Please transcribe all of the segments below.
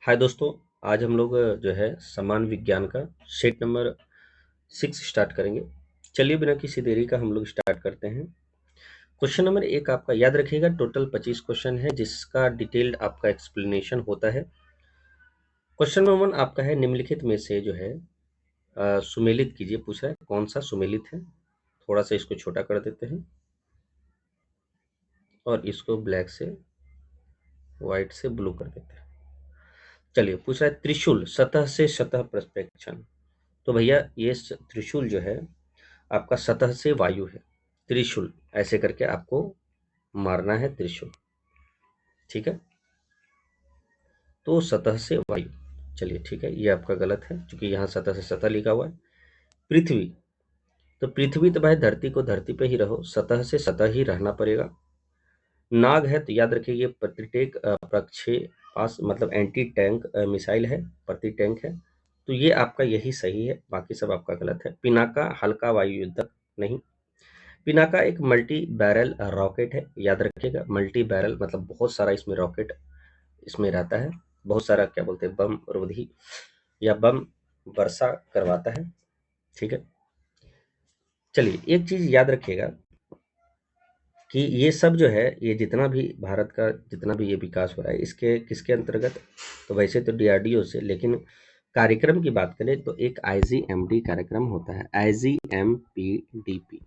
हाय दोस्तों। आज हम लोग जो है समान विज्ञान का सेट नंबर 6 स्टार्ट करेंगे। चलिए बिना किसी देरी का हम लोग स्टार्ट करते हैं। क्वेश्चन नंबर 1 आपका याद रखिएगा, टोटल 25 क्वेश्चन है जिसका डिटेल्ड आपका एक्सप्लेनेशन होता है। क्वेश्चन नंबर 1 आपका है, निम्नलिखित में से जो है सुमेलित कीजिए। पूछ रहा है कौन सा सुमेलित है। थोड़ा सा इसको छोटा कर देते हैं और इसको ब्लैक से व्हाइट से ब्लू कर देते हैं। चलिए पूछ रहा है, त्रिशूल सतह से सतह प्रक्षेपण। तो भैया ये त्रिशूल जो है आपका सतह से वायु है। त्रिशूल ऐसे करके आपको मारना है त्रिशूल, ठीक है। तो सतह से वायु, चलिए ठीक है, ये आपका गलत है क्योंकि यहाँ सतह से सतह लिखा हुआ है। पृथ्वी, तो पृथ्वी तो भाई धरती को धरती पे ही रहो, सतह से सतह ही रहना पड़ेगा। नाग है तो याद रखिए ये प्रतिटेक प्रक्षेपास मतलब एंटी टैंक मिसाइल है, प्रति टैंक है। तो ये आपका यही सही है, बाकी सब आपका गलत है। पिनाका हल्का वायु युद्धक नहीं। पिनाका एक मल्टी बैरल रॉकेट है, याद रखिएगा। मल्टी बैरल मतलब बहुत सारा इसमें रॉकेट इसमें रहता है, बहुत सारा क्या बोलते हैं बम रोधी या बम वर्षा करवाता है, ठीक है। चलिए एक चीज याद रखिएगा कि ये सब जो है, ये जितना भी भारत का जितना भी ये विकास हो रहा है इसके किसके अंतर्गत, तो वैसे तो डीआरडीओ से, लेकिन कार्यक्रम की बात करें तो एक आईजीएमडी कार्यक्रम होता है, आईजीएमपीडीपी।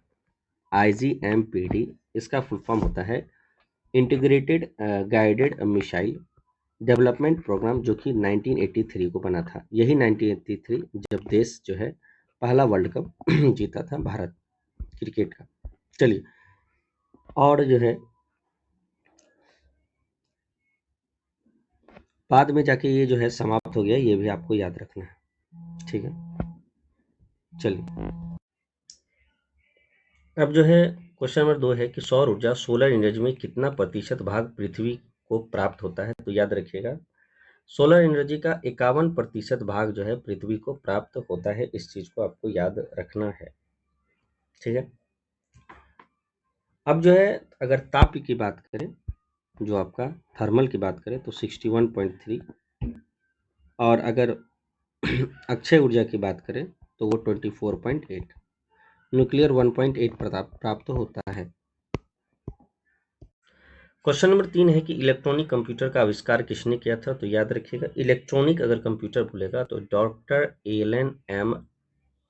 आईजीएमपीडी इसका फुल फॉर्म होता है integrated guided missile development programme, जो कि 1983 को बना था। यही 1983 जब देश जो है पहला वर्ल्ड कप जीता था भारत क्रिकेट का। चलिए और जो है बाद में जाके ये जो है समाप्त हो गया, ये भी आपको याद रखना है, ठीक है। चलिए अब जो है क्वेश्चन नंबर 2 है कि सौर ऊर्जा सोलर एनर्जी में कितना प्रतिशत भाग पृथ्वी को प्राप्त होता है। तो याद रखिएगा सोलर एनर्जी का 51% भाग जो है पृथ्वी को प्राप्त होता है। इस चीज को आपको याद रखना है, ठीक है। अब जो है अगर ताप की बात करें, जो आपका थर्मल की बात करें तो 61.3, और अगर अक्षय ऊर्जा की बात करें तो वो 24.8, न्यूक्लियर 1.8 प्राप्त होता है। क्वेश्चन नंबर 3 है कि इलेक्ट्रॉनिक कंप्यूटर का आविष्कार किसने किया था। तो याद रखिएगा इलेक्ट्रॉनिक अगर कंप्यूटर बोलेगा तो doctor Alan M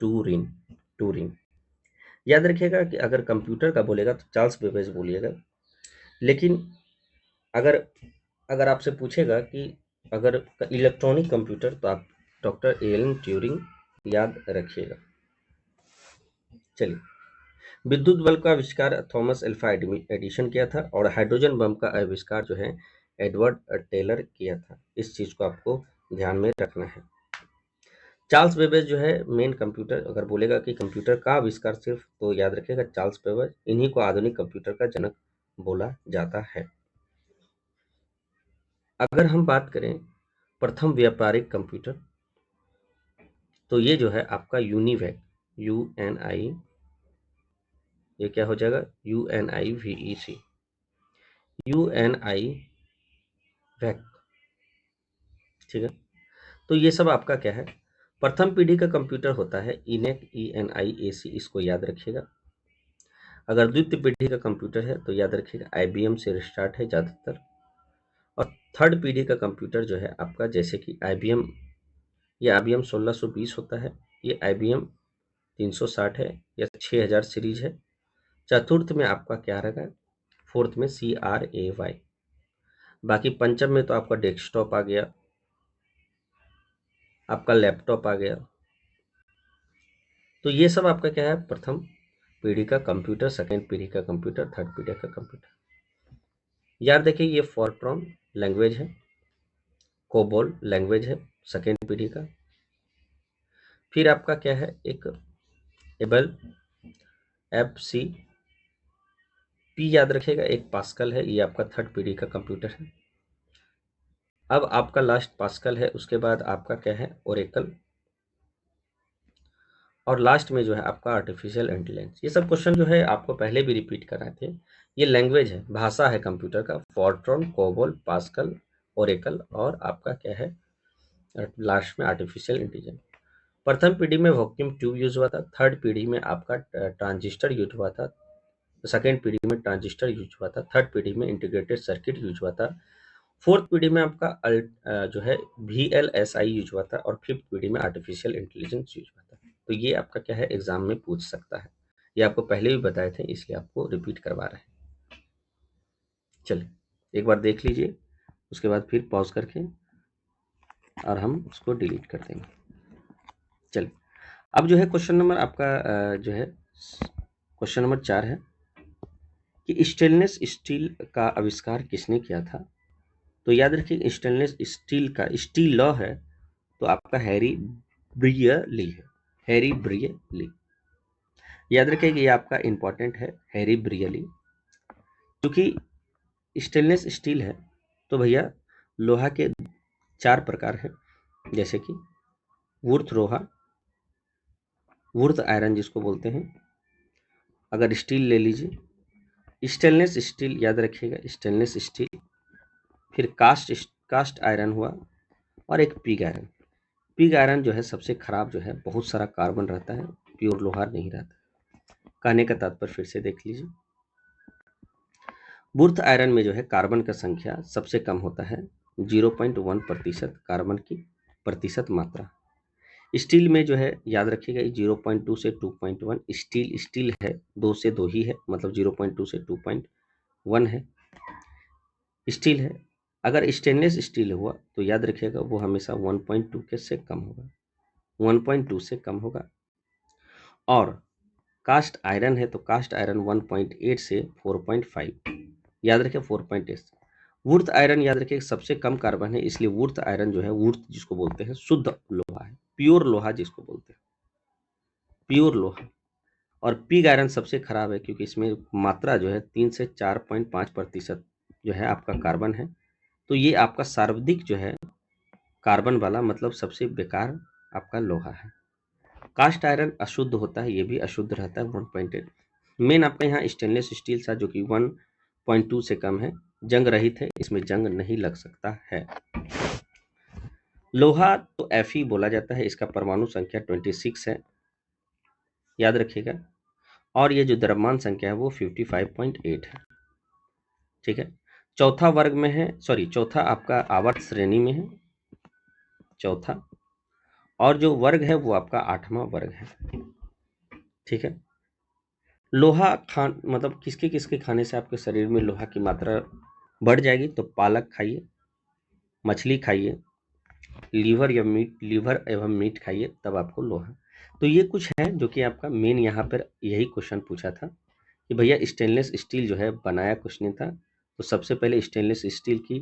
Turing. Turing याद रखिएगा कि अगर कंप्यूटर का बोलेगा तो चार्ल्स बेबेज बोलिएगा। लेकिन अगर अगर आपसे पूछेगा कि अगर इलेक्ट्रॉनिक कंप्यूटर तो आप डॉक्टर एलन ट्यूरिंग याद रखिएगा। चलिए विद्युत बल्ब का आविष्कार थॉमस अल्वा एडिशन किया था, और हाइड्रोजन बम का आविष्कार जो है एडवर्ड टेलर किया था। इस चीज को आपको ध्यान में रखना है। चार्ल्स बेबेज जो है मेन कंप्यूटर अगर बोलेगा कि कंप्यूटर का आविष्कार सिर्फ, तो याद रखिएगा चार्ल्स बेबेज, इन्हीं को आधुनिक कंप्यूटर का जनक बोला जाता है। अगर हम बात करें प्रथम व्यापारिक कंप्यूटर, तो ये जो है आपका यूनिवैक, UNI, ये क्या हो जाएगा UNIVEC, UNI वैक, ठीक है। तो ये सब आपका क्या है प्रथम पीढ़ी का कंप्यूटर होता है इनेक, ENIAC, इसको याद रखिएगा। अगर द्वितीय पीढ़ी का कंप्यूटर है तो याद रखिएगा IBM से स्टार्ट है ज़्यादातर। और थर्ड पीढ़ी का कंप्यूटर जो है आपका जैसे कि IBM, ये IBM 1620 होता है, ये IBM 360 है या 6000 सीरीज है। चतुर्थ में आपका क्या रहेगा, फोर्थ में CRAY। बाकी पंचम में तो आपका डेस्कटॉप आ गया, आपका लैपटॉप आ गया। तो ये सब आपका क्या है प्रथम पीढ़ी का कंप्यूटर, सेकेंड पीढ़ी का कंप्यूटर, थर्ड पीढ़ी का कंप्यूटर। याद देखिए ये फॉरट्रॉन लैंग्वेज है, कोबोल लैंग्वेज है सेकेंड पीढ़ी का। फिर आपका क्या है एक एबल, FC P याद रखिएगा, एक पास्कल है, ये आपका थर्ड पीढ़ी का कंप्यूटर है। अब आपका लास्ट पास्कल है, उसके बाद आपका क्या है ओरेकल, और लास्ट में जो है आपका आर्टिफिशियल इंटेलिजेंस। ये सब क्वेश्चन जो है आपको पहले भी रिपीट कराए थे। ये लैंग्वेज है, भाषा है कंप्यूटर का, फॉरट्रॉन, कोबोल, पास्कल, ओरेकल और आपका क्या है लास्ट में आर्टिफिशियल इंटेलिजेंस। प्रथम पीढ़ी में वैक्यूम ट्यूब यूज हुआ था, थर्ड पीढ़ी में आपका ट्रांजिस्टर यूज हुआ था, सेकेंड पीढ़ी में ट्रांजिस्टर यूज हुआ था, थर्ड पीढ़ी में इंटीग्रेटेड सर्किट यूज हुआ था, फोर्थ पीढ़ी में आपका जो है VLSI यूज हुआ था, और फिफ्थ पीढ़ी में आर्टिफिशियल इंटेलिजेंस यूज हुआ था। तो ये आपका क्या है, एग्जाम में पूछ सकता है। ये आपको पहले भी बताए थे, इसलिए आपको रिपीट करवा रहे हैं। चलिए एक बार देख लीजिए, उसके बाद फिर पॉज करके और हम उसको डिलीट कर देंगे। चलिए अब जो है क्वेश्चन नंबर आपका जो है क्वेश्चन नंबर 4 है कि स्टेनलेस स्टील का आविष्कार किसने किया था। तो याद रखिए स्टेनलेस स्टील का स्टील लॉ है तो आपका हैरी ब्रियली है, हैरी ब्रियली। याद रखिए कि ये आपका इंपॉर्टेंट है, हैरी ब्रियली। क्योंकि स्टेनलेस स्टील है तो भैया लोहा के 4 प्रकार हैं, जैसे कि वुर्थ लोहा, वुर्थ आयरन जिसको बोलते हैं, अगर स्टील ले लीजिए स्टेनलेस स्टील, याद रखिएगा स्टेनलेस स्टील, फिर कास्ट आयरन हुआ, और एक पिग आयरन। पिग आयरन जो है सबसे खराब, जो है बहुत सारा कार्बन रहता है, प्योर लोहा नहीं रहता। कहने का तात्पर्य फिर से देख लीजिए, वुर्थ आयरन में जो है कार्बन का संख्या सबसे कम होता है, 0.1% कार्बन की प्रतिशत मात्रा। स्टील में जो है याद रखिएगा 0.2 से 2.1, स्टील स्टील है, 2 से 2 ही है, मतलब 0.2 से 2.1 है, स्टील है। अगर स्टेनलेस स्टील हुआ तो याद रखिएगा वो हमेशा 1.2 के से कम होगा, 1.2 से कम होगा। और कास्ट आयरन है तो कास्ट आयरन 1.8 से 4.5, याद रखिए 4.8। वुर्थ आयरन याद रखिए सबसे कम कार्बन है, इसलिए वुर्थ आयरन जो है, वुर्थ जिसको बोलते हैं शुद्ध लोहा है, प्योर लोहा जिसको बोलते हैं, प्योर लोहा। और पिग आयरन सबसे खराब है क्योंकि इसमें मात्रा जो है 3 से 4.5% जो है आपका कार्बन है। तो ये आपका सर्वाधिक जो है कार्बन वाला, मतलब सबसे बेकार आपका लोहा है। कास्ट आयरन अशुद्ध होता है, ये भी अशुद्ध रहता है 1.8। मेन आपका यहाँ स्टेनलेस स्टील था जो कि 1.2 से कम है, जंग रहित है, इसमें जंग नहीं लग सकता है। लोहा तो Fe बोला जाता है, इसका परमाणु संख्या 26 है, याद रखिएगा। और ये जो द्रव्यमान संख्या है वो 55.8 है, ठीक है। चौथा वर्ग में है, सॉरी चौथा आपका आवर्त श्रेणी में है, चौथा। और जो वर्ग है वो आपका 8वां वर्ग है, ठीक है। लोहा खान मतलब किसके किसके खाने से आपके शरीर में लोहा की मात्रा बढ़ जाएगी, तो पालक खाइए, मछली खाइए, लीवर एवं मीट खाइए, तब आपको लोहा। तो ये कुछ है जो कि आपका मेन यहाँ पर यही क्वेश्चन पूछा था कि भैया स्टेनलेस स्टील जो है बनाया कुछ नहीं था। तो सबसे पहले स्टेनलेस स्टील की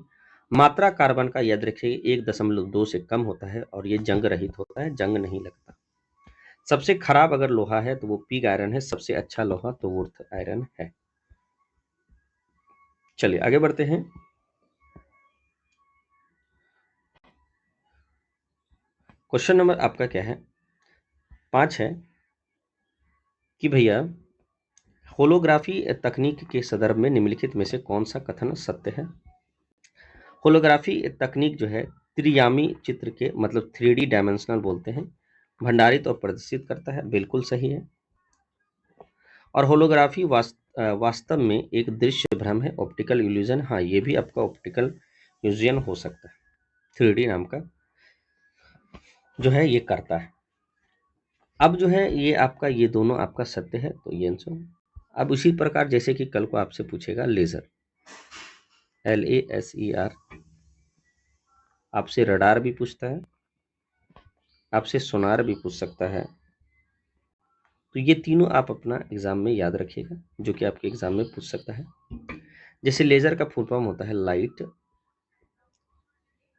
मात्रा कार्बन का याद रखिए 1.2 से कम होता है, और ये जंग रहित होता है, जंग नहीं लगता। सबसे खराब अगर लोहा है तो वो पिग आयरन है, सबसे अच्छा लोहा तो वुर्थ आयरन है। चलिए आगे बढ़ते हैं। क्वेश्चन नंबर आपका क्या है, 5 है कि भैया होलोग्राफी तकनीक के संदर्भ में निम्नलिखित में से कौन सा कथन सत्य है। होलोग्राफी तकनीक जो है त्रियामी चित्र के, मतलब 3D डायमेंशनल बोलते हैं, भंडारित और प्रदर्शित करता है, बिल्कुल सही है। और होलोग्राफी वास्तव में एक दृश्य भ्रम है, ऑप्टिकल इल्यूजन, हाँ ये भी आपका ऑप्टिकल इल्यूजन हो सकता है, 3D नाम का जो है ये करता है। अब जो है ये आपका, ये दोनों आपका सत्य है, तो ये आंसर। अब उसी प्रकार जैसे कि कल को आपसे पूछेगा लेजर, LASER, आपसे रडार भी पूछता है, आपसे सोनार भी पूछ सकता है। तो ये तीनों आप अपना एग्जाम में याद रखिएगा, जो कि आपके एग्जाम में पूछ सकता है। जैसे लेजर का फुल फॉर्म होता है light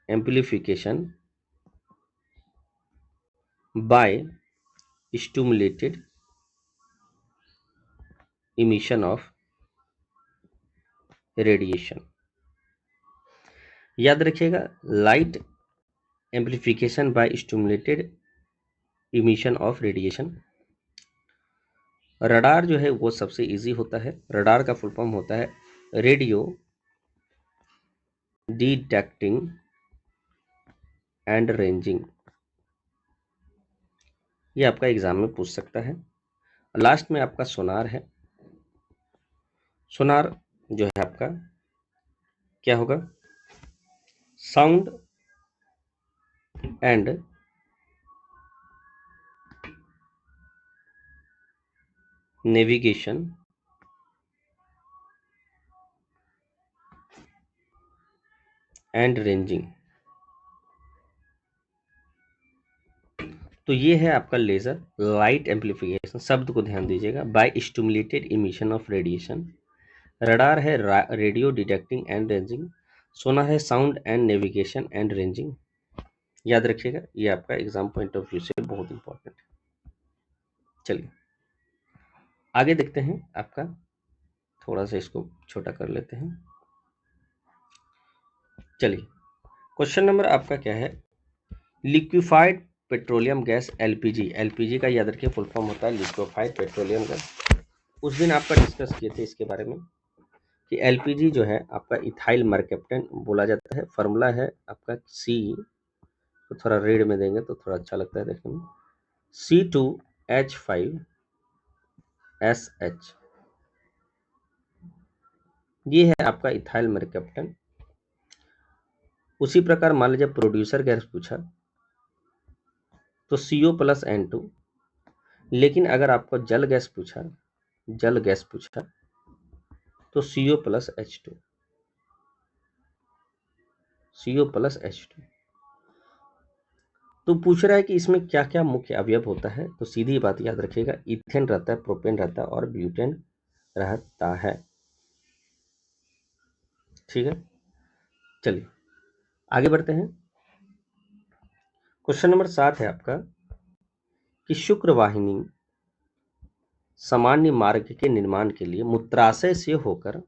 amplification by stimulated emission of radiation. याद रखिएगा light amplification by stimulated emission of radiation. Radar जो है वो सबसे इजी होता है, रडार का फुल फॉर्म होता है रेडियो डिटेक्टिंग एंड रेंजिंग, ये आपका एग्जाम में पूछ सकता है। लास्ट में आपका सोनार है। सोनार जो है आपका क्या होगा, sound and navigation and ranging. तो ये है आपका लेजर लाइट एम्पलीफिकेशन, शब्द को ध्यान दीजिएगा, by stimulated emission of radiation. Radar है रेडियो डिटेक्टिंग एंड रेंजिंग। सोनार है sound and navigation and ranging. याद रखिएगा, ये आपका एग्जाम पॉइंट ऑफ व्यू से बहुत इंपॉर्टेंट है। चलिए आगे देखते हैं आपका, थोड़ा सा इसको छोटा कर लेते हैं। चलिए क्वेश्चन नंबर आपका क्या है, liquefied petroleum gas LPG. LPG का याद रखिए फुल फॉर्म होता है लिक्विफाइड पेट्रोलियम गैस। उस दिन आपका डिस्कस किए थे इसके बारे में कि एलपीजी जो है आपका इथाइल मरकैप्टन बोला जाता है। फार्मूला है आपका सी, तो थोड़ा रेड में देंगे तो थोड़ा अच्छा लगता है देखने में, C2H5SH, ये है आपका इथाइल मरकैप्टन। उसी प्रकार मान लीजिए प्रोड्यूसर गैस पूछा तो CO+N2, लेकिन अगर आपको जल गैस पूछा तो CO+H2, CO+H2। तो पूछ रहा है कि इसमें क्या क्या मुख्य अवयव होता है, तो सीधी बात याद रखिएगा, इथेन रहता है, प्रोपेन रहता है और ब्यूटेन रहता है। ठीक है, चलिए आगे बढ़ते हैं। क्वेश्चन नंबर 7 है आपका कि शुक्र वाहिनी सामान्य मार्ग के निर्माण के लिए मूत्राशय से होकर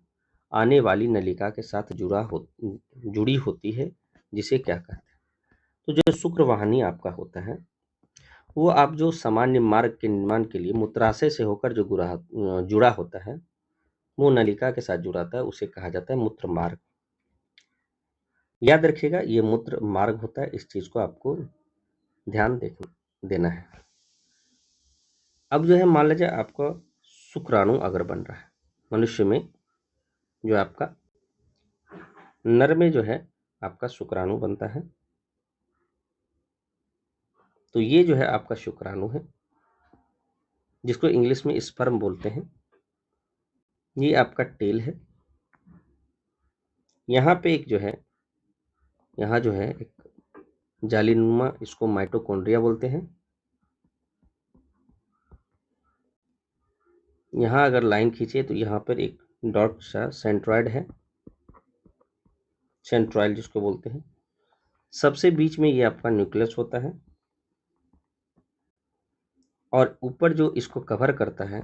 आने वाली नलिका के साथ जुड़ी होती है, जिसे क्या कहते हैं। तो जो शुक्र वाहिनी आपका होता है वो आप जो सामान्य मार्ग के निर्माण के लिए मूत्राशय से होकर जो जुड़ा होता है, वो नलिका के साथ जुड़ाता है, उसे कहा जाता है मूत्र मार्ग। याद रखिएगा ये मूत्र मार्ग होता है, इस चीज को आपको ध्यान देना है। अब जो है मान लीजिए आपका शुक्राणु अगर बन रहा है मनुष्य में, जो आपका नर में जो है आपका शुक्राणु बनता है, तो ये जो है आपका शुक्राणु है, जिसको इंग्लिश में स्पर्म बोलते हैं। ये आपका टेल है। यहाँ पे एक जो है, यहाँ जो है एक जालीनुमा, इसको माइटोकॉन्ड्रिया बोलते हैं। यहाँ अगर लाइन खींचे तो यहाँ पर एक डॉट सा सेंट्रॉइड है, सेंट्रॉइड जिसको बोलते हैं। सबसे बीच में ये आपका न्यूक्लियस होता है, और ऊपर जो इसको कवर करता है,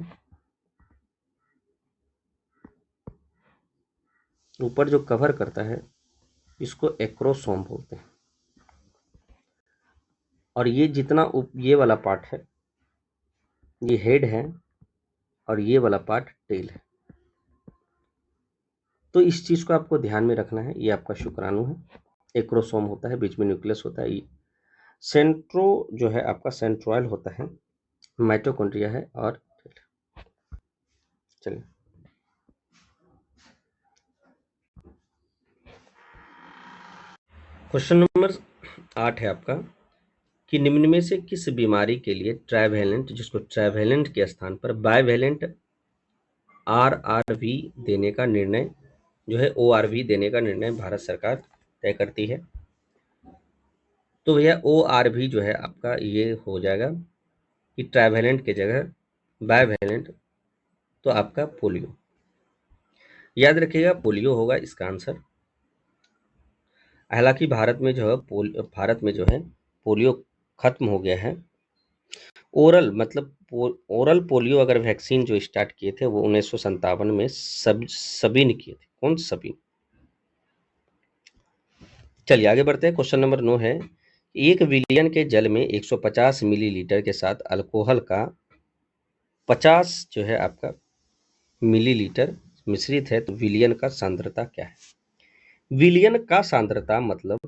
ऊपर जो कवर करता है इसको एक्रोसोम बोलते हैं। और ये जितना ये वाला पार्ट है ये हेड है, और ये वाला पार्ट टेल है। तो इस चीज को आपको ध्यान में रखना है, ये आपका शुक्राणु है, एक्रोसोम होता है, बीच में न्यूक्लियस होता है। सेंट्रो जो है आपका सेंट्रॉयल होता है, माइटोकॉन्ड्रिया है और चलिए क्वेश्चन नंबर 8 है आपका कि निम्न में से किस बीमारी के लिए ट्राइवेलेंट, जिसको ट्राइवेलेंट के स्थान पर बाइवेलेंट RRV देने का निर्णय जो है, ORV देने का निर्णय भारत सरकार तय करती है। तो भैया ORV जो है आपका ये हो जाएगा कि ट्राइवेलेंट की जगह बाइवेलेंट, तो आपका पोलियो। याद रखिएगा पोलियो होगा इसका आंसर। हालांकि भारत में जो है पोलियो खत्म हो गया है। ओरल मतलब ओरल पोलियो अगर वैक्सीन जो स्टार्ट किए थे वो 1957 में सभी ने किए थे। कौन सभी? चलिए आगे बढ़ते हैं। क्वेश्चन नंबर 9 है, 1 बिलियन के जल में 150 मिलीलीटर के साथ अल्कोहल का 50 जो है आपका मिलीलीटर मिश्रित है, तो विलियन का सांद्रता क्या है? विलियन का सांद्रता मतलब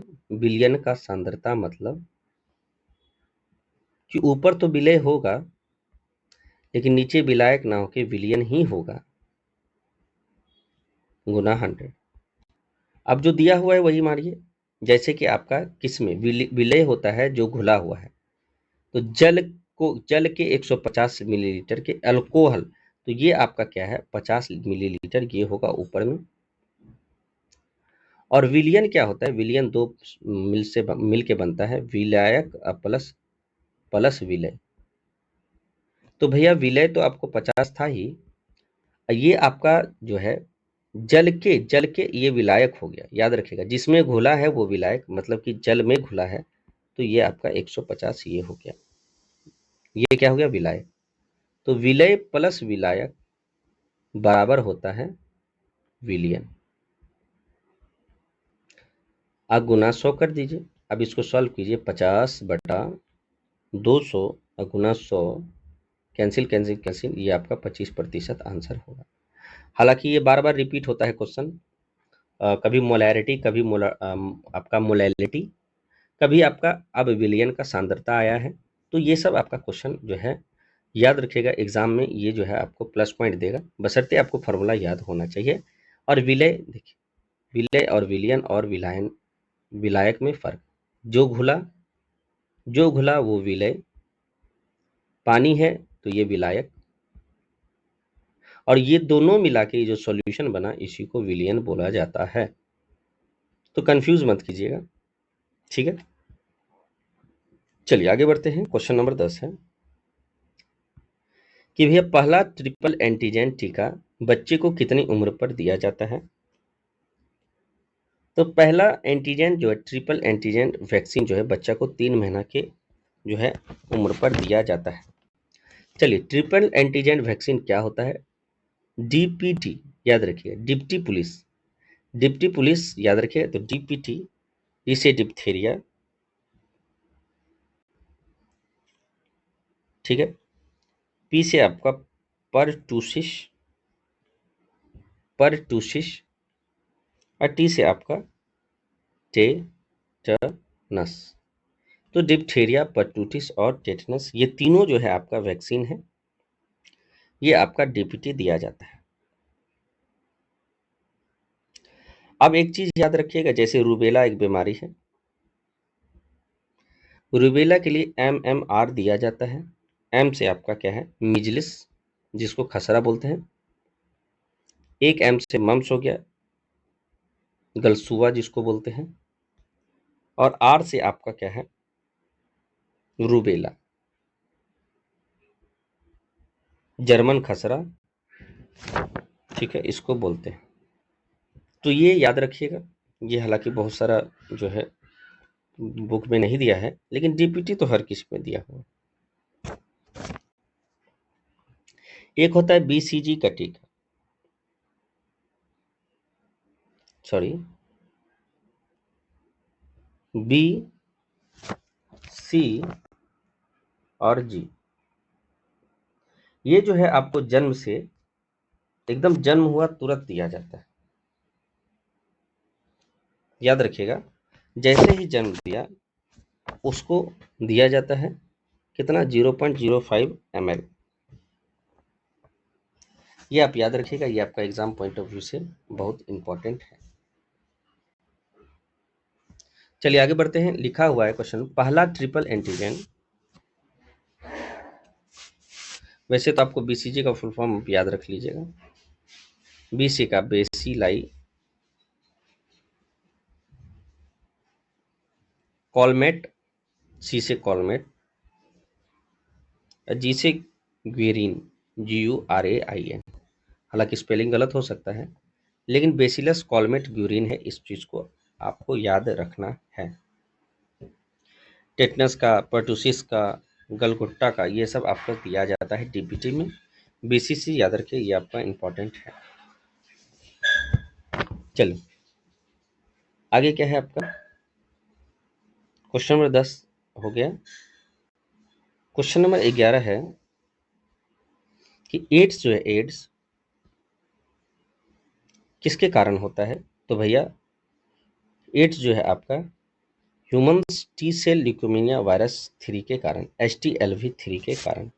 विलयन का सांद्रता मतलब कि ऊपर तो विलय होगा लेकिन नीचे विलायक ना होके विलयन ही होगा, गुना 100। अब जो दिया हुआ है वही मारिए। जैसे कि आपका किसमें विलय होता है जो घुला हुआ है, तो जल के 150 मिलीलीटर के अल्कोहल, तो ये आपका क्या है 50 मिलीलीटर, ये होगा ऊपर में। और विलयन क्या होता है, विलयन दो मिल के बनता है, विलायक प्लस प्लस विलय। तो भैया विलय तो आपको 50 था ही, ये आपका जो है जल के ये विलायक हो गया। याद रखिएगा जिसमें घुला है वो विलायक, मतलब कि जल में घुला है, तो ये आपका 150 ये हो गया, ये क्या हो गया विलायक। तो विलय प्लस विलायक बराबर होता है विलयन। आप गुना 100 कर दीजिए। अब इसको सॉल्व कीजिए, 50 बटा 200 गुना 100, कैंसिल कैंसिल कैंसिल, ये आपका 25% आंसर होगा। हालांकि ये बार बार रिपीट होता है क्वेश्चन, कभी मोलैरिटी, कभी आपका मोलैलिटी, कभी आपका अब विलयन का सांद्रता आया है। तो ये सब आपका क्वेश्चन जो है याद रखिएगा, एग्जाम में ये जो है आपको प्लस पॉइंट देगा, बशर्ते आपको फॉर्मूला याद होना चाहिए। और विलय देखिए, विलय और विलयन और विलायन विलायक में फर्क, जो घुला वो विलय, पानी है तो ये विलायक, और ये दोनों मिला के जो सॉल्यूशन बना इसी को विलयन बोला जाता है। तो कंफ्यूज मत कीजिएगा, ठीक है। चलिए आगे बढ़ते हैं। क्वेश्चन नंबर 10 है कि भैया पहला ट्रिपल एंटीजन टीका बच्चे को कितनी उम्र पर दिया जाता है। तो पहला एंटीजन जो है ट्रिपल एंटीजन वैक्सीन जो है बच्चा को 3 महीना के जो है उम्र पर दिया जाता है। चलिए ट्रिपल एंटीजन वैक्सीन क्या होता है, डीपीटी याद रखिए, डिप्टी पुलिस याद रखिए। तो डीपीटी, डी से डिप्थेरिया, ठीक है। पी से आपका परटूसिस और टी से आपका टेटनस। तो डिप्थेरिया, परटूसिस और टेटनस, ये तीनों जो है आपका वैक्सीन है, ये आपका डीपीटी दिया जाता है। अब एक चीज याद रखिएगा, जैसे रूबेला एक बीमारी है, रूबेला के लिए MMR दिया जाता है। एम से आपका क्या है मिजलिस, जिसको खसरा बोलते हैं। एक एम से मम्स हो गया, गलसुआ जिसको बोलते हैं। और आर से आपका क्या है रूबेला, जर्मन खसरा, ठीक है, इसको बोलते हैं। तो ये याद रखिएगा। ये हालांकि बहुत सारा जो है बुक में नहीं दिया है, लेकिन डीपीटी तो हर किसी में दिया हुआ। एक होता है BCG का टीका, सॉरी B, C और G। ये जो है आपको जन्म से, एकदम जन्म हुआ तुरंत दिया जाता है। याद रखिएगा, जैसे ही जन्म दिया उसको दिया जाता है कितना 0.05 ml। ये आप याद रखिएगा, ये आपका एग्जाम पॉइंट ऑफ व्यू से बहुत इंपॉर्टेंट है। चलिए आगे बढ़ते हैं। लिखा हुआ है क्वेश्चन, पहला ट्रिपल एंटीजन, वैसे तो आपको BCG का फुल फॉर्म याद रख लीजिएगा। BC का बेसिलाई कॉलमेट, C से कॉलमेट, G से ग्वेरिन, GURAIN। हालांकि स्पेलिंग गलत हो सकता है, लेकिन बेसिलस कॉलमेट ग्यूरिन है, इस चीज को आपको याद रखना है। टेटनस का, पर्टुसिस का, गलगुट्टा का, ये सब आपको दिया जाता है डीपीटी में। BCC याद रखिए, ये आपका इंपॉर्टेंट है। चलिए आगे क्या है आपका, क्वेश्चन नंबर 10 हो गया। क्वेश्चन नंबर 11 है कि एड्स जो है, एड्स किसके कारण होता है। तो भैया एड्स जो है आपका humans T cell leukaemia virus 3 के कारण, HTLV-3 के कारण।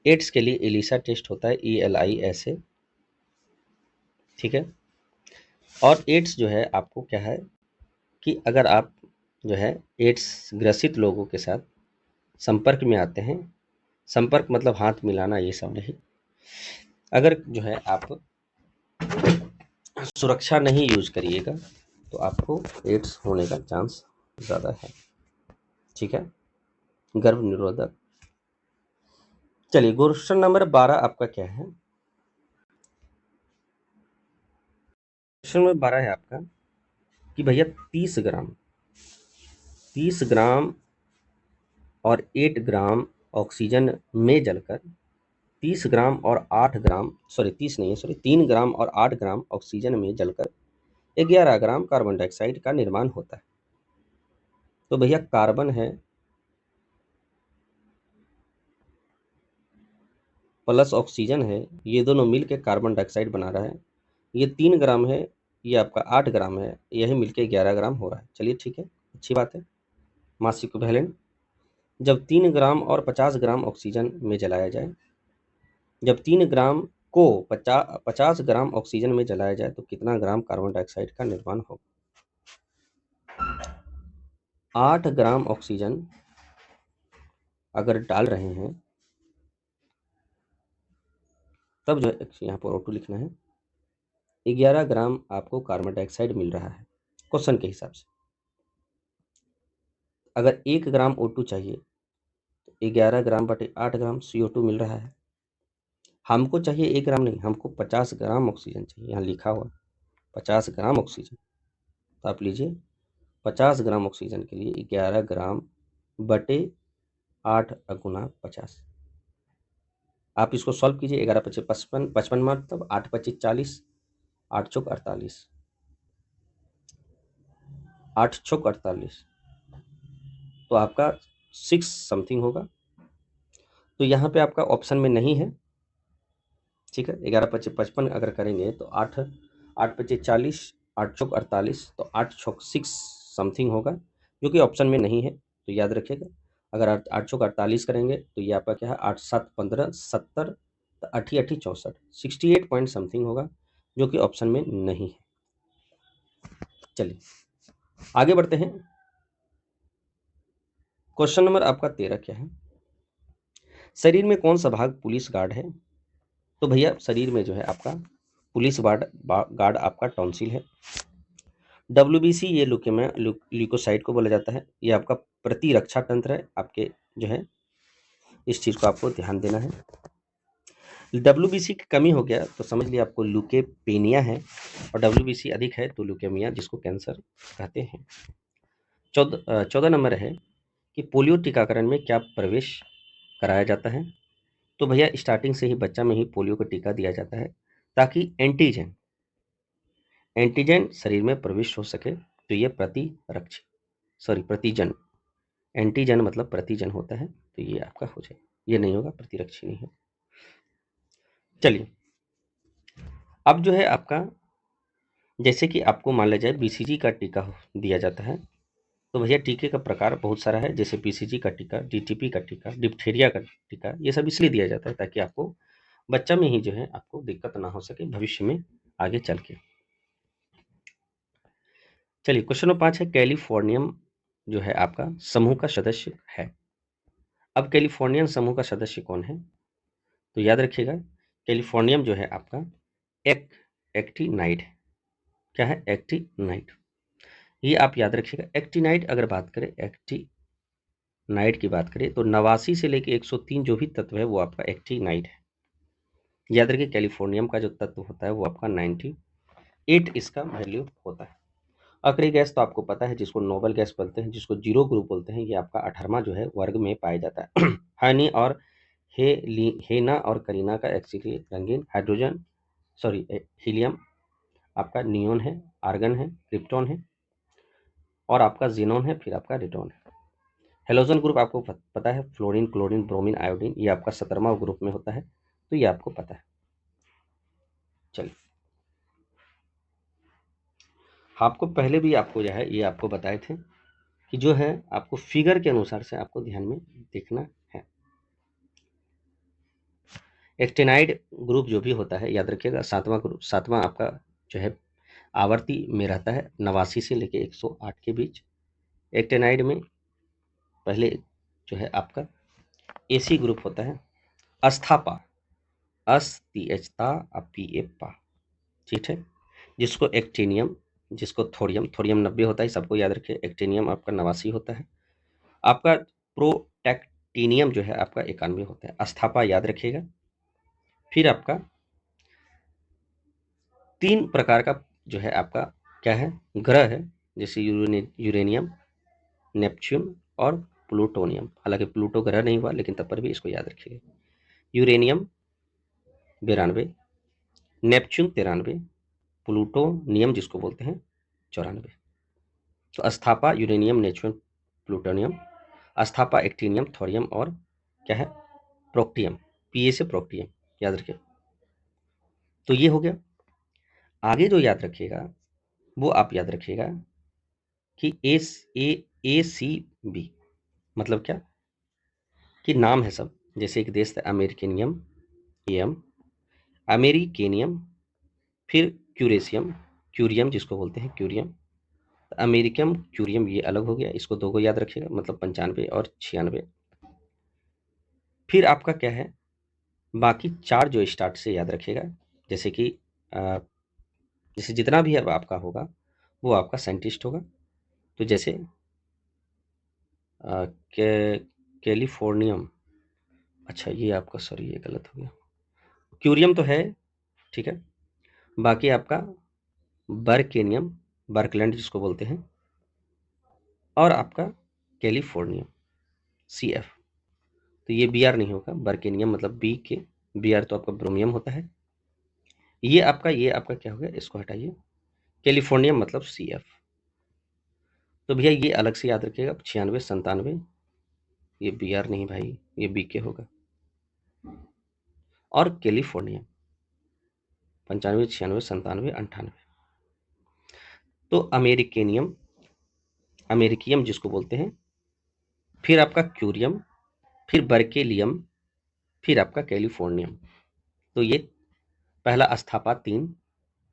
एड्स के लिए एलिसा टेस्ट होता है, ELISA, ठीक है। और एड्स जो है आपको क्या है कि अगर आप जो है एड्स ग्रसित लोगों के साथ संपर्क में आते हैं, संपर्क मतलब हाथ मिलाना ये सब नहीं, अगर जो है आप सुरक्षा नहीं यूज करिएगा तो आपको एड्स होने का चांस ज़्यादा है, ठीक है। गर्भ निरोधक। चलिए क्वेश्चन नंबर 12 आपका क्या है? क्वेश्चन नंबर 12 है आपका कि भैया 30 ग्राम और 8 ग्राम ऑक्सीजन में जलकर 30 ग्राम और 8 ग्राम, सॉरी 30 नहीं है, सॉरी 3 ग्राम और 8 ग्राम ऑक्सीजन में जलकर 11 ग्राम कार्बन डाइऑक्साइड का निर्माण होता है। तो भैया कार्बन है प्लस ऑक्सीजन है, ये दोनों मिलकर कार्बन डाइऑक्साइड बना रहा है। ये 3 ग्राम है, ये आपका 8 ग्राम है, यही मिलके 11 ग्राम हो रहा है। चलिए ठीक है, अच्छी बात है। मास इक्विवेलेंट, जब 3 ग्राम और 50 ग्राम ऑक्सीजन में जलाया जाए, जब 3 ग्राम को 50 ग्राम ऑक्सीजन में जलाया जाए तो कितना ग्राम कार्बन डाइऑक्साइड का निर्माण होगा? 8 ग्राम ऑक्सीजन अगर डाल रहे हैं तब जो है यहाँ पर O2 लिखना है, 11 ग्राम आपको कार्बन डाइऑक्साइड मिल रहा है क्वेश्चन के हिसाब से। अगर 1 ग्राम O2 चाहिए तो 11 ग्राम बटे 8 ग्राम CO2 मिल रहा है। हमको चाहिए 1 ग्राम नहीं, हमको 50 ग्राम ऑक्सीजन चाहिए, यहाँ लिखा हुआ 50 ग्राम ऑक्सीजन। तो आप लीजिए 50 ग्राम ऑक्सीजन के लिए 11 ग्राम बटे 8 गुना 50। आप इसको सॉल्व कीजिए, 11 पच्चीस 55, 55 मतलब 8 पच्चीस 40, 8 चौक 48, 8 चौक 48, तो आपका 6 समथिंग होगा। तो यहाँ पे आपका ऑप्शन में नहीं है, ठीक है। 11 पच्चीस 55 अगर करेंगे तो 8 पच्चीस 40, 8 चौक 48, तो 8 चौक 6 समथिंग होगा, जो कि ऑप्शन में नहीं है, तो याद रखिएगा। अगर 8 चौक 48 करेंगे तो ये आपका क्या है, 8 7 15 70, तो 8 8 64, 68 पॉइंट समथिंग होगा, जो कि ऑप्शन में नहीं है। चलिए आगे बढ़ते हैं। क्वेश्चन नंबर आपका 13 क्या है? शरीर में कौन सा भाग पुलिस गार्ड है? तो भैया शरीर में जो है आपका पुलिस गार्ड आपका टॉन्सिल है। WBC ये ल्यूकोसाइट को बोला जाता है, ये आपका प्रतिरक्षा तंत्र है आपके, जो है इस चीज को आपको ध्यान देना है। WBC की कमी हो गया तो समझ लिया आपको ल्यूकेपेनिया है, और WBC अधिक है तो ल्यूकेमिया, जिसको कैंसर कहते हैं। 14 नंबर है कि पोलियो टीकाकरण में क्या प्रवेश कराया जाता है? तो भैया स्टार्टिंग से ही बच्चा में ही पोलियो का टीका दिया जाता है, ताकि एंटीजन शरीर में प्रविष्ट हो सके। तो ये प्रतिजन, एंटीजन मतलब प्रतिजन होता है, तो ये आपका हो जाए, ये नहीं होगा, प्रतिरक्षी नहीं है। चलिए अब जो है आपका, जैसे कि आपको मान लिया जाए BCG का टीका दिया जाता है, तो भैया टीके का प्रकार बहुत सारा है, जैसे BCG का टीका, DTP का टीका, डिप्थीरिया का टीका, ये सब इसलिए दिया जाता है ताकि आपको बच्चा में ही जो है आपको दिक्कत ना हो सके भविष्य में आगे चल के। चलिए क्वेश्चन नंबर 5 है, कैलिफोर्नियम जो है आपका समूह का सदस्य है। अब कैलिफोर्नियन समूह का सदस्य कौन है? तो याद रखिएगा, कैलिफोर्नियम जो है आपका एक्टिनाइड है। क्या है? एक्टिनाइड। ये आप याद रखिएगा। एक्टिनाइड अगर बात करें, एक्टिनाइड की बात करें तो 89 से लेकर 103 जो भी तत्व है वो आपका एक्टिनाइड है। याद रखिए कैलिफोर्नियम का जो तत्व होता है वो आपका 98 इसका वैल्यू होता है। आखिरी गैस तो आपको पता है, जिसको नोबल गैस बोलते हैं, जिसको जीरो ग्रुप बोलते हैं, ये आपका 18वां जो है वर्ग में पाया जाता है। हनी और हेना और करीना का एक्सिली रंगीन हाइड्रोजन, सॉरी हीलियम आपका नियोन है, आर्गन है, क्रिप्टॉन है, और आपका जीनोन है, फिर आपका रेटॉन है। हेलोजन ग्रुप आपको पता है, फ्लोरीन, क्लोरीन, ब्रोमीन, आयोडीन, ये आपका 17वां ग्रुप में होता है, तो ये आपको पता है। चलिए आपको पहले भी आपको जो है ये आपको बताए थे कि जो है आपको फिगर के अनुसार से आपको ध्यान में देखना है। एक्टिनाइड ग्रुप जो भी होता है याद रखिएगा, सातवां आपका जो है आवर्ती में रहता है 89 से लेके 108 के बीच। एक्टिनाइड में पहले जो है आपका एसी ग्रुप होता है, अस्थापा, पा, ठीक है, जिसको एक्टिनियम, जिसको थोरियम 90 होता है, सबको याद रखिए। एक्टिनियम आपका 89 होता है। आपका प्रोटैक्टिनियम जो है आपका 91 होता है। अस्थापा याद रखिएगा। फिर आपका 3 प्रकार का जो है आपका क्या है, ग्रह है, जैसे यूरेनियम, नेपच्यून और प्लूटोनियम। हालांकि प्लूटो ग्रह नहीं हुआ, लेकिन तब पर भी इसको याद रखिएगा। यूरेनियम 92, नेपच्यून 93, प्लूटोनियम जिसको बोलते हैं 94। तो अस्थापा, यूरेनियम, नेपच्यून, प्लूटोनियम, अस्थापा, एक्टिनियम, थोरियम और क्या है, प्रोक्टियम, पीए से प्रोक्टियम, याद रखिए। तो ये हो गया। आगे जो याद रखिएगा वो आप याद रखिएगा कि ए सी बी मतलब क्या, कि नाम है सब। जैसे एक देश है अमेरिकेनियम, एम, अमेरिकेनियम, फिर क्यूरेशियम, क्यूरियम जिसको बोलते हैं क्यूरियम, अमेरिकम, क्यूरियम ये अलग हो गया, इसको दो को याद रखिएगा, मतलब 95 और 96। फिर आपका क्या है, बाकी 4 जो स्टार्ट से याद रखिएगा, जैसे कि जैसे जितना भी अब आपका होगा वो आपका साइंटिस्ट होगा। तो जैसे कैलिफोर्नियम, अच्छा ये आपका, सॉरी ये गलत हो गया, क्यूरियम तो है, ठीक है। बाकी आपका बर्केनियम, बर्कलैंड जिसको बोलते हैं, और आपका कैलिफोर्नियम, CF। तो ये Br नहीं होगा, बर्केनियम मतलब बी के, Br तो आपका ब्रोमियम होता है। ये आपका क्या हो गया, इसको हटाइए, कैलिफोर्नियम मतलब CF। तो भैया ये अलग से याद रखिएगा, 96 97, ये Br नहीं भाई, ये BK होगा। और कैलिफोर्नियम 95 96 97 98। तो अमेरिकेनियम, अमेरिकियम जिसको बोलते हैं, फिर आपका क्यूरियम, फिर बर्केलियम, फिर आपका कैलिफोर्नियम। तो ये पहला अस्थापा 3,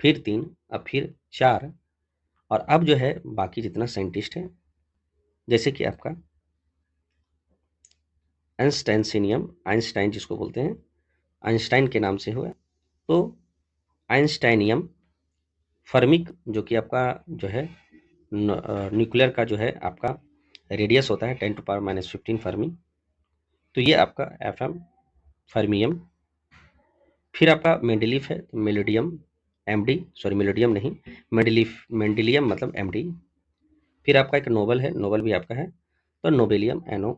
फिर 3, अब फिर 4, और अब जो है बाकी जितना साइंटिस्ट है, जैसे कि आपका आइंस्टाइनियम, आइंस्टाइन जिसको बोलते हैं, आइंस्टाइन के नाम से हुआ। तो आइंस्टाइनियम, फर्मिक जो कि आपका जो है न्यूक्लियर का जो है आपका रेडियस होता है 10⁻⁻15 फर्मी। तो ये आपका FM फर्मियम। फिर आपका मेंडेलीफ है, मेलोडियम, MD, सॉरी मेलोडियम नहीं, मेंडेलियम मतलब MD। फिर आपका एक नोबल है, नोबल भी आपका है, तो नोबेलियम NO।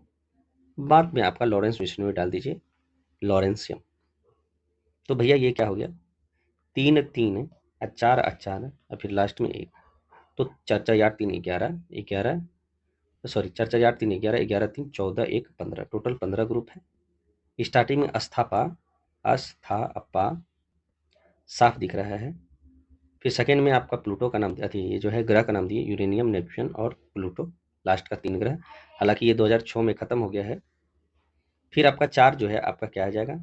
बाद में आपका लॉरेंस विष्णु डाल दीजिए, लॉरेंसियम। तो भैया ये क्या हो गया, 3 3 4 4 और फिर लास्ट में 1। तो 4 4 8 3 11 11, सॉरी 4 4 8 3 11 11 3 14 1 15, टोटल 15 ग्रुप है। स्टार्टिंग में अस्थापा, अस्थापा साफ दिख रहा है। फिर सेकेंड में आपका प्लूटो का नाम, अथी ये जो है ग्रह का नाम दिए, यूरेनियम, नेपच्यून और प्लूटो, लास्ट का 3 ग्रह। हालांकि ये 2006 में खत्म हो गया है। फिर आपका 4 जो है आपका क्या आ जाएगा,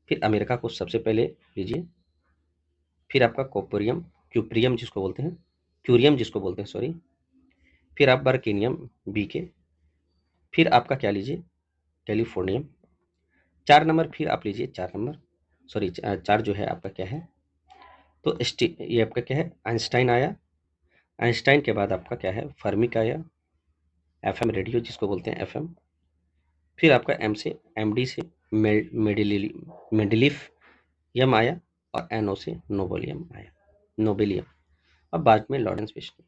फिर अमेरिका को सबसे पहले लीजिए, फिर आपका कोपरियम, क्यूप्रियम जिसको बोलते हैं, क्यूरियम जिसको बोलते हैं सॉरी, फिर आप बर्केनियम BK, फिर आपका क्या लीजिए, कैलिफोर्नियम। 4 नंबर फिर आप लीजिए, 4 नंबर, सॉरी 4 जो है आपका क्या है, तो ये आपका क्या है, आइंस्टाइन आया। आइंस्टाइन के बाद आपका क्या है, फर्मिक आया, FM रेडियो जिसको बोलते हैं FM। फिर आपका MD से मेडलिफ यम आया, और NO से नोबेलियम आया, नोबेलियम। अब बाद में लॉरेंस विष्णु।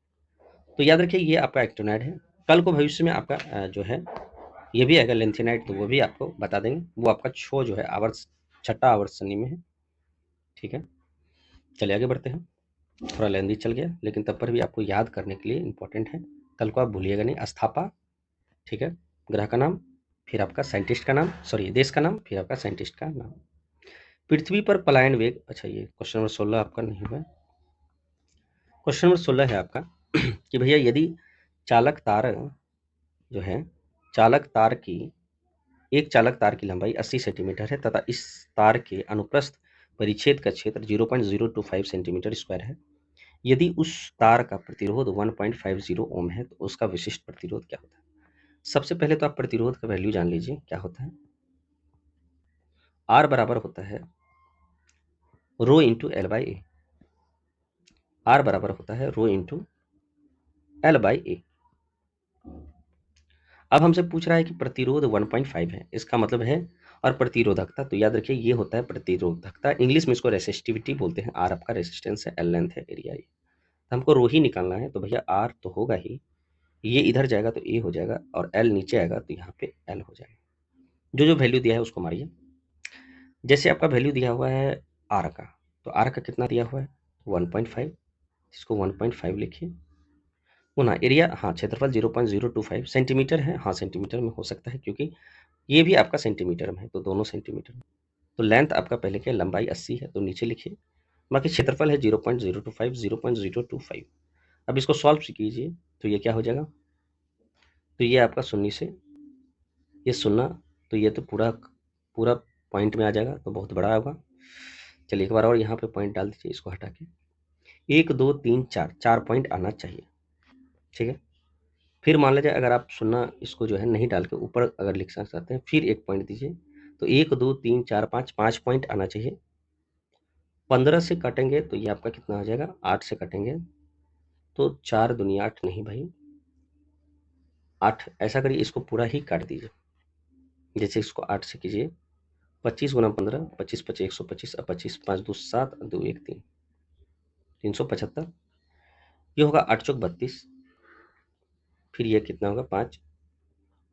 तो याद रखिए ये आपका एक्टिनाइड है। कल को भविष्य में आपका जो है ये भी आएगा लेंथेनाइड, तो वो भी आपको बता देंगे। वो आपका छो जो है आवर्त, छठा आवर्त शनि में है, ठीक है। चलिए आगे बढ़ते हैं, थोड़ा लेंदी चल गया, लेकिन तब पर भी आपको याद करने के लिए इंपॉर्टेंट है, कल को आप भूलिएगा नहीं। अस्थापा, ठीक है, ग्रह का नाम, फिर आपका साइंटिस्ट का नाम, सॉरी देश का नाम, फिर आपका साइंटिस्ट का नाम। पृथ्वी पर पलायन वेग, अच्छा ये क्वेश्चन नंबर 16 आपका नहीं हुआ। क्वेश्चन नंबर 16 है आपका कि भैया यदि चालक तार जो है चालक तार की एक चालक तार की लंबाई 80 सेंटीमीटर है तथा इस तार के अनुप्रस्थ परिच्छेद का क्षेत्र 0.025 सेंटीमीटर स्क्वायर है। यदि उस तार का प्रतिरोध 1.50 ओम है तो उसका विशिष्ट प्रतिरोध क्या होता है? सबसे पहले तो आप प्रतिरोध का वैल्यू जान लीजिए क्या होता है। आर बराबर होता है rho into L by A. R बराबर होता है rho into L by A. अब हमसे पूछ रहा है कि प्रतिरोध 1.5 है, इसका मतलब है, और प्रतिरोधकता, तो याद रखिए ये होता है प्रतिरोधकता, इंग्लिश में इसको रेसिस्टिविटी बोलते हैं। आर आपका रेसिस्टेंस है, एल लेंथ है, एरिया ये। तो हमको रो ही निकालना है, तो भैया आर तो होगा ही, ये इधर जाएगा तो ए हो जाएगा, और एल नीचे आएगा तो यहाँ पे एल हो जाएगा। जो जो वैल्यू दिया है उसको मारिए। जैसे आपका वैल्यू दिया हुआ है आर का, तो आर का कितना दिया हुआ है 1.5, इसको 1.5 लिखिए। पुनः एरिया, हाँ क्षेत्रफल 0.025 सेंटीमीटर है, हाँ सेंटीमीटर में हो सकता है क्योंकि ये भी आपका सेंटीमीटर में है, तो दोनों सेंटीमीटर में। तो लेंथ आपका पहले क्या, लंबाई 80 है तो नीचे लिखिए, बाकी क्षेत्रफल है 0.025 0.025। अब इसको सॉल्व कीजिए तो ये क्या हो जाएगा, तो ये आपका शून्य से ये शून्य, तो ये तो पूरा पूरा पॉइंट में आ जाएगा, तो बहुत बड़ा होगा। चलिए एक बार और यहाँ पे पॉइंट डाल दीजिए, इसको हटा के 1 2 3 4 4 पॉइंट आना चाहिए, ठीक है। फिर मान लीजिए अगर आप शून्य इसको जो है नहीं डाल के ऊपर अगर लिखना चाहते हैं, फिर एक पॉइंट दीजिए, तो 1 2 3 4 5 5 पॉइंट आना चाहिए। 15 से काटेंगे तो ये आपका कितना आ जाएगा, 8 से काटेंगे तो 4 दुनिया 8 नहीं भाई 8। ऐसा करिए इसको पूरा ही काट दीजिए, जैसे इसको 8 से कीजिए, 25 गुना 15, 25 25 125, अब 25 5 2 7 2 1 3 375, ये होगा 8 चौक 32, फिर ये कितना होगा 5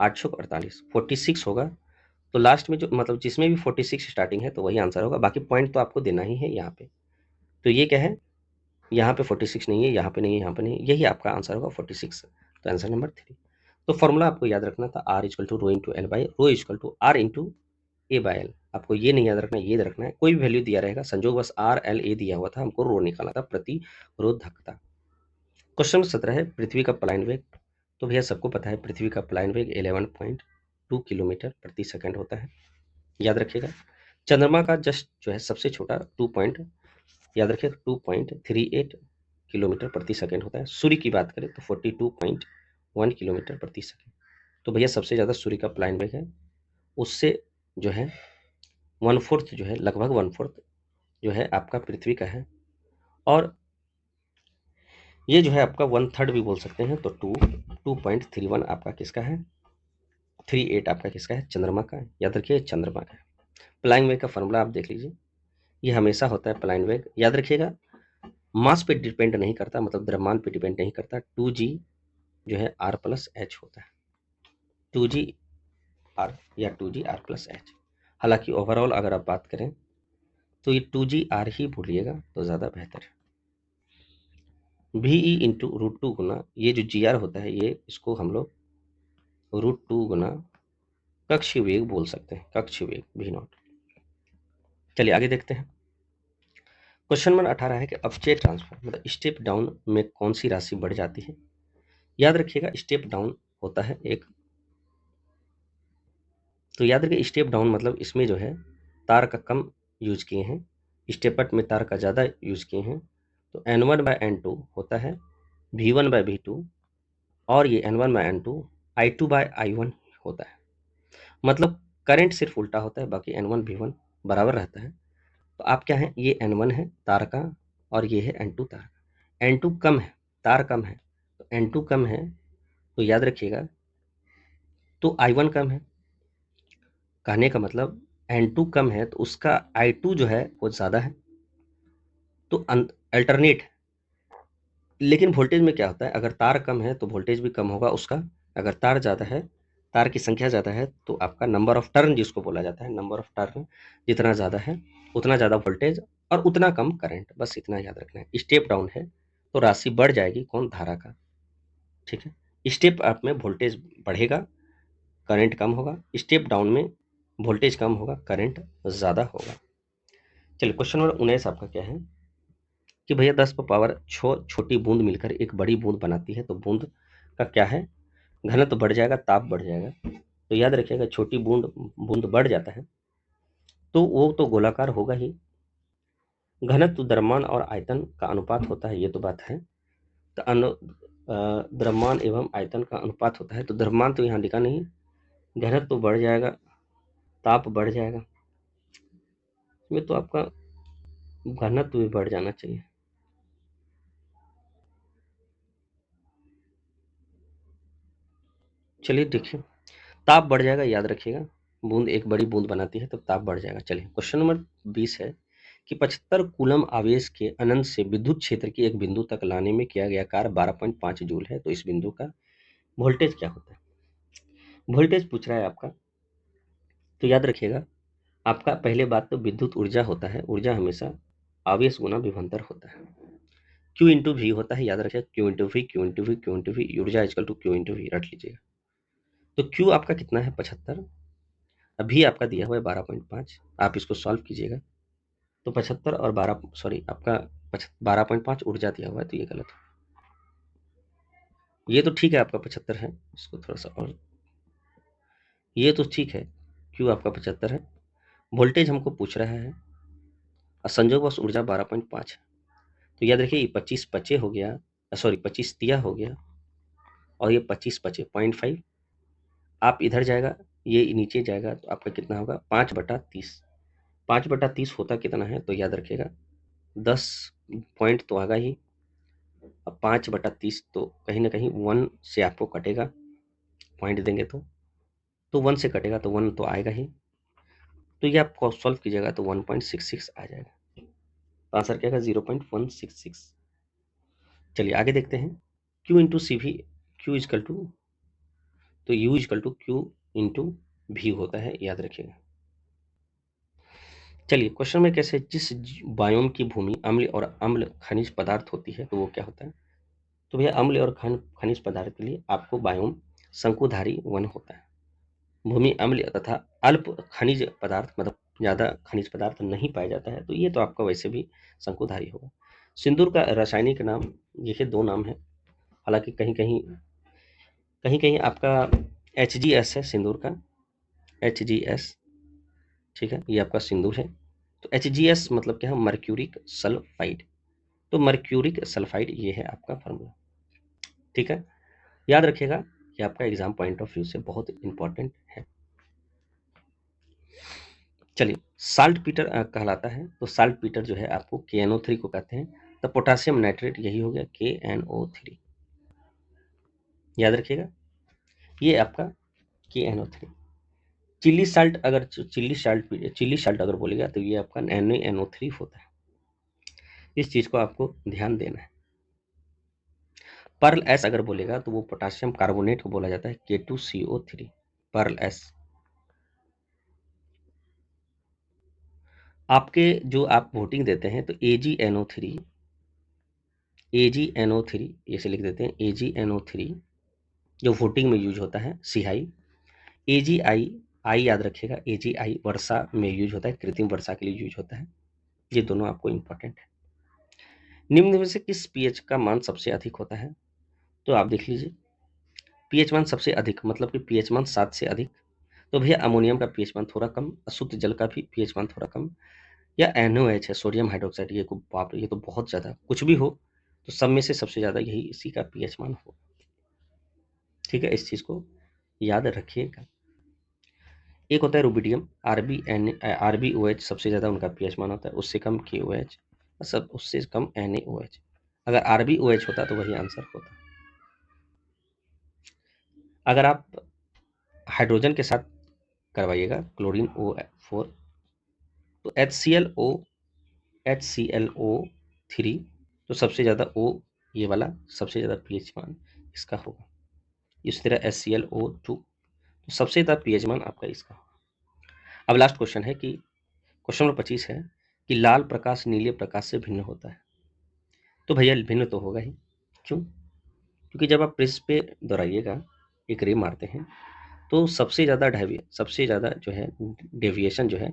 8 चौक 48, 46 होगा। तो लास्ट में जो मतलब जिसमें भी 46 स्टार्टिंग है तो वही आंसर होगा, बाकी पॉइंट तो आपको देना ही है यहाँ पे। तो ये क्या है, यहाँ पे 46 नहीं है, यहाँ पे नहीं है, यहाँ पे नहीं है, यही आपका आंसर होगा 46। तो आंसर नंबर 3। तो फॉर्मूला आपको याद रखना था, R equal to rho into L by rho equal to R into A by L. आपको ये नहीं याद रखना, ये याद रखना है, कोई भी वैल्यू दिया रहेगा, संजोग बस आर एल ए दिया हुआ था, हमको रो निकालना था, प्रतिरोधकता। क्वेश्चन 17 है पृथ्वी का पलायन वेग। तो भैया सबको पता है पृथ्वी का पलायन वेग 11.2 किलोमीटर प्रति सेकंड होता है, याद रखिएगा। चंद्रमा का जस्ट जो है सबसे छोटा 2 पॉइंट, याद रखिए 2.38 किलोमीटर प्रति सेकंड होता है। सूर्य की बात करें तो 42.1 किलोमीटर प्रति सेकंड। तो भैया सबसे ज़्यादा सूर्य का पलायन वेग है, उससे जो है 1/4 जो है, लगभग 1/4 जो है आपका पृथ्वी का है, और ये जो है आपका 1/3 भी बोल सकते हैं। तो 2.31 आपका किसका है, 38 आपका किसका है, चंद्रमा का है, याद रखिए चंद्रमा का है। पलायन वेग का फॉर्मूला आप देख लीजिए, ये हमेशा होता है पलायन वेग, याद रखिएगा मास पे डिपेंड नहीं करता, मतलब द्रव्यमान पे डिपेंड नहीं करता, 2g जो है r प्लस एच होता है, 2g r या 2g r प्लस एच। हालांकि ओवरऑल अगर आप बात करें तो ये 2g r ही भूलिएगा तो ज़्यादा बेहतर है। VE इंटू √2 गुना ये जो GR होता है, ये इसको हम लोग √2 गुना कक्षीय वेग बोल सकते हैं, कक्षीय वेग V0। चलिए आगे देखते हैं। क्वेश्चन नंबर 18 है कि अपचय ट्रांसफर मतलब स्टेप डाउन में कौन सी राशि बढ़ जाती है। याद रखिएगा स्टेप डाउन होता है एक, तो याद रखिए स्टेप डाउन मतलब इसमें जो है तार का कम यूज किए हैं, स्टेप अप में तार का ज़्यादा यूज किए हैं। तो N1/N2 होता है V1/V2, और ये N1/N2 I2/I1 होता है। मतलब करंट सिर्फ उल्टा होता है, बाकी N1 V1 बराबर रहता है। तो आप क्या है, ये N1 है तार का, और ये है N2 तार का। N2 कम है, तार कम है, तो N2 कम है, तो याद रखिएगा तो I1 कम है। कहने का मतलब N2 कम है तो उसका I2 जो है वो ज़्यादा है, तो अल्टरनेट। लेकिन वोल्टेज में क्या होता है, अगर तार कम है तो वोल्टेज भी कम होगा उसका, अगर तार ज़्यादा है, तार की संख्या ज़्यादा है, तो आपका नंबर ऑफ टर्न जिसको बोला जाता है, नंबर ऑफ टर्न जितना ज़्यादा है उतना ज़्यादा वोल्टेज और उतना कम करंट, बस इतना याद रखना है। स्टेप डाउन है तो राशि बढ़ जाएगी, कौन, धारा का, ठीक है। स्टेप अप में वोल्टेज बढ़ेगा, करंट कम होगा, स्टेप डाउन में वोल्टेज कम होगा, करंट ज़्यादा होगा। चलिए क्वेश्चन नंबर 19 आपका क्या है कि भैया 10 पर पावर 6 छोटी बूंद मिलकर एक बड़ी बूंद बनाती है, तो बूंद का क्या है, घनत्व बढ़ जाएगा, ताप बढ़ जाएगा। तो याद रखिएगा, छोटी बूंद बूंद बढ़ जाता है तो वो तो गोलाकार होगा ही। घनत्व द्रव्यमान और आयतन का अनुपात होता है, ये तो बात है। तो द्रव्यमान एवं आयतन का अनुपात होता है, तो द्रव्यमान तो यहाँ लिखा नहीं, घनत्व तो बढ़ जाएगा, ताप बढ़ जाएगा, इसमें तो आपका घनत्व भी बढ़ जाना चाहिए। चलिए देखिए, ताप बढ़ जाएगा, याद रखिएगा, बूंद एक बड़ी बूंद बनाती है तो ताप बढ़ जाएगा। चलिए क्वेश्चन नंबर 20 है कि 75 कूलम आवेश के अनंत से विद्युत क्षेत्र की एक बिंदु तक लाने में किया गया कार्य 12.5 जूल है, तो इस बिंदु का वोल्टेज क्या होता है? वोल्टेज पूछ रहा है आपका। तो याद रखिएगा, आपका पहले बात तो विद्युत ऊर्जा होता है, ऊर्जा हमेशा आवेश गुना विभवांतर होता है, Q इंटू वी होता है, याद रखिएगा, Q into V, Q into V, Q into V, ऊर्जा equal to Q into V, रट लीजिएगा। तो Q आपका कितना है? 75। अभी आपका दिया हुआ है 12.5, आप इसको सॉल्व कीजिएगा। तो 75 और 12, सॉरी आपका 12.5 ऊर्जा दिया हुआ है, तो ये गलत है। ये तो ठीक है, आपका 75 है, इसको थोड़ा सा और, ये तो ठीक है, Q आपका 75 है, वोल्टेज हमको पूछ रहा है और संयोगवश ऊर्जा 12.5 है। तो याद रखिए, ये 25 बचे हो गया, सॉरी 25 दिया हो गया, और ये 25 बचे 0.5, आप इधर जाएगा, ये नीचे जाएगा, तो आपका कितना होगा? 5/30। 5/30 होता कितना है? तो याद रखिएगा, 10 पॉइंट तो आएगा ही, अब 5/30 तो कहीं ना कहीं 1 से आपको कटेगा, पॉइंट देंगे तो 1 से कटेगा, तो 1 तो आएगा ही। तो ये आप सॉल्व कीजिएगा तो 1.66 आ जाएगा, तो आंसर क्या है? 0.166। चलिए आगे देखते हैं। Q into C V, Q is equal to, तो U is equal to Q into भी होता है, याद रखिएगा। चलिए क्वेश्चन में कैसे, जिस बायोम की भूमि अम्ल और अम्ल खनिज पदार्थ होती है तो वो क्या होता है? तो भैया अम्ल और खनिज पदार्थ के लिए आपको बायोम शंकुधारी वन होता है। भूमि अम्ल तथा अल्प खनिज पदार्थ, मतलब ज़्यादा खनिज पदार्थ नहीं पाया जाता है, तो ये तो आपका वैसे भी शंकुधारी होगा। सिंदूर का रासायनिक नाम, देखिए 2 नाम है, हालांकि कहीं कहीं आपका HGS है सिंदूर का, HGS, ठीक है, ये आपका सिंदूर है। तो HGS मतलब क्या है? Mercuric sulphide. तो मर्क्यूरिक सल्फाइड ये है आपका फार्मूला, ठीक है, याद रखिएगा, ये आपका एग्जाम पॉइंट ऑफ व्यू से बहुत इंपॉर्टेंट है। चलिए, साल्ट पीटर कहलाता है, तो साल्ट पीटर जो है आपको KNO3 को कहते हैं, तो पोटासियम नाइट्रेट यही हो गया KNO3, याद रखिएगा, ये आपका KNO3। चिल्ली साल्ट अगर बोलेगा तो ये आपका NaNO3 होता है, इस चीज को आपको ध्यान देना है। पर्ल एस अगर बोलेगा तो वो पोटासियम कार्बोनेट को बोला जाता है K2CO3, पर्ल एस। आपके जो आप वोटिंग देते हैं तो AgNO3 ऐसे लिख देते हैं, AgNO3 जो वोटिंग में यूज होता है, सिहाई। AgI, आई याद रखिएगा, AgI वर्षा में यूज होता है, कृत्रिम वर्षा के लिए यूज होता है, ये दोनों आपको इंपॉर्टेंट है। निम्न में से किस पीएच का मान सबसे अधिक होता है? तो आप देख लीजिए, पीएच मान सबसे अधिक मतलब कि पीएच मान 7 से अधिक, तो भैया अमोनियम का पीएच मान थोड़ा कम, अशुद्ध जल का भी पीएच मान थोड़ा कम, या NOH है, सोडियम हाइड्रोक्साइड, ये को बाप रे, ये तो बहुत ज़्यादा, कुछ भी हो तो सब में से सबसे ज़्यादा यही इसी का पीएच मान हो, ठीक है, इस चीज़ को याद रखिएगा। एक होता है रुबिडियम, RbOH सबसे ज़्यादा उनका पीएच मान होता है, उससे कम KOH, सब उससे कम NaOH। अगर RbOH होता तो वही आंसर होता। अगर आप हाइड्रोजन के साथ करवाइएगा क्लोरीन O4, तो HClO3, तो सबसे ज़्यादा O, ये वाला सबसे ज़्यादा पीएच मान इसका होगा। इस तरह HClO2, तो सबसे ज़्यादा पीएच मान आपका इसका होगा। अब लास्ट क्वेश्चन है कि क्वेश्चन नंबर 25 है कि लाल प्रकाश नीले प्रकाश से भिन्न होता है, तो भैया भिन्न तो होगा ही, क्यों? क्योंकि जब आप प्रिज्म पे दोहराइएगा, एक रे मारते हैं, तो सबसे ज़्यादा जो है डेविएशन जो है,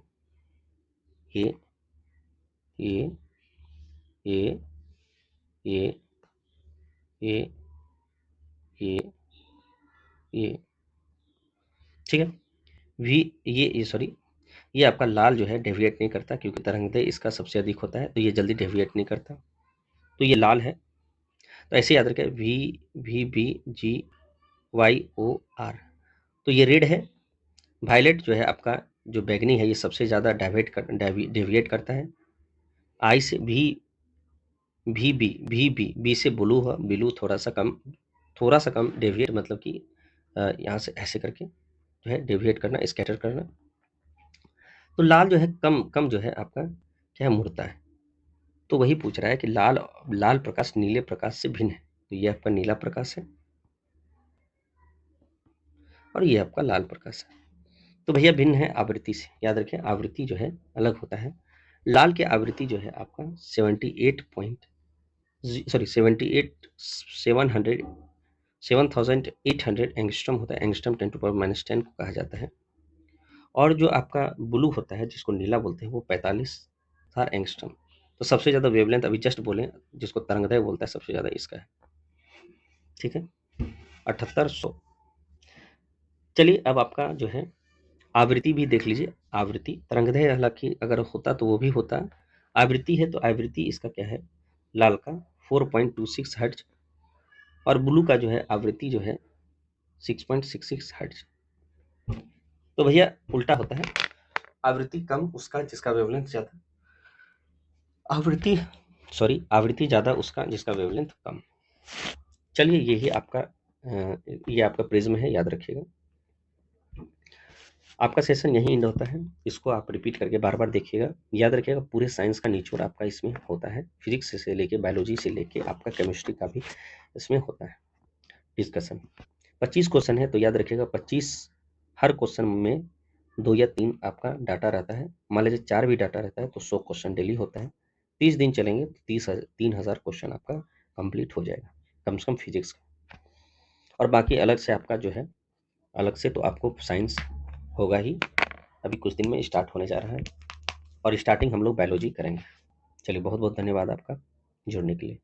ये ये ये ये ये ये ये, ठीक है। ये आपका लाल जो है डेविएट नहीं करता, क्योंकि तरंगदैर्घ्य इसका सबसे अधिक होता है, तो ये जल्दी डेविएट नहीं करता, तो ये लाल है। तो ऐसे याद रखें, VVBGYOR, तो ये रेड है। वायलेट जो है आपका, जो बैगनी है, ये सबसे ज़्यादा डेविएट करता है। आई से बी से ब्लू थोड़ा सा कम डेविएट, मतलब कि यहाँ से ऐसे करके जो है डेविएट करना, स्कैटर करना। तो लाल जो है कम जो है आपका क्या मुड़ता है। तो वही पूछ रहा है कि लाल प्रकाश नीले प्रकाश से भिन्न है, तो ये आपका नीला प्रकाश है और ये आपका लाल प्रकाश है। तो भैया भिन्न है आवृत्ति से, याद रखें आवृत्ति जो है अलग होता है। लाल की आवृत्ति जो है आपका 7800 एंगस्ट्रॉम होता है। एंगस्ट्रॉम 10⁻⁻10 को कहा जाता है। और जो आपका ब्लू होता है, जिसको नीला बोलते हैं, वो 45,000 एंगस्ट्रॉम। तो सबसे ज़्यादा वेवलेंथ अभी जस्ट बोले, जिसको तरंगदैर्घ्य बोलता है, सबसे ज़्यादा इसका है, ठीक है, 7800। चलिए अब आपका जो है आवृत्ति भी देख लीजिए। आवृत्ति तरंगदैर्घ्य हालांकि अगर होता तो वो भी होता, आवृत्ति है तो आवृत्ति इसका क्या है, लाल का 4.26 हर्ट्ज, और ब्लू का जो है आवृत्ति जो है 6.66 हर्ट्ज। तो भैया उल्टा होता है, आवृत्ति कम उसका जिसका वेवलेंथ ज़्यादा, आवृत्ति ज़्यादा उसका जिसका वेवलेंथ कम। चलिए ये आपका प्रिज्म है, याद रखिएगा। आपका सेशन यहीं एंड होता है, इसको आप रिपीट करके बार बार देखिएगा। याद रखिएगा पूरे साइंस का निचोड़ आपका इसमें होता है, फिजिक्स से लेके बायोलॉजी से लेके आपका केमिस्ट्री का भी इसमें होता है डिस्कशन। 25 क्वेश्चन है, तो याद रखिएगा 25, हर क्वेश्चन में 2 या 3 आपका डाटा रहता है। मान लीजिए 4 भी डाटा रहता है तो 100 क्वेश्चन डेली होता है। 30 दिन चलेंगे तो 3,000 क्वेश्चन आपका कंप्लीट हो जाएगा, कम से कम फिजिक्स का। और बाकी अलग से आपका जो है, अलग से तो आपको साइंस होगा ही, अभी कुछ दिन में स्टार्ट होने जा रहा है, और स्टार्टिंग हम लोग बायोलॉजी करेंगे। चलिए बहुत बहुत धन्यवाद आपका जुड़ने के लिए।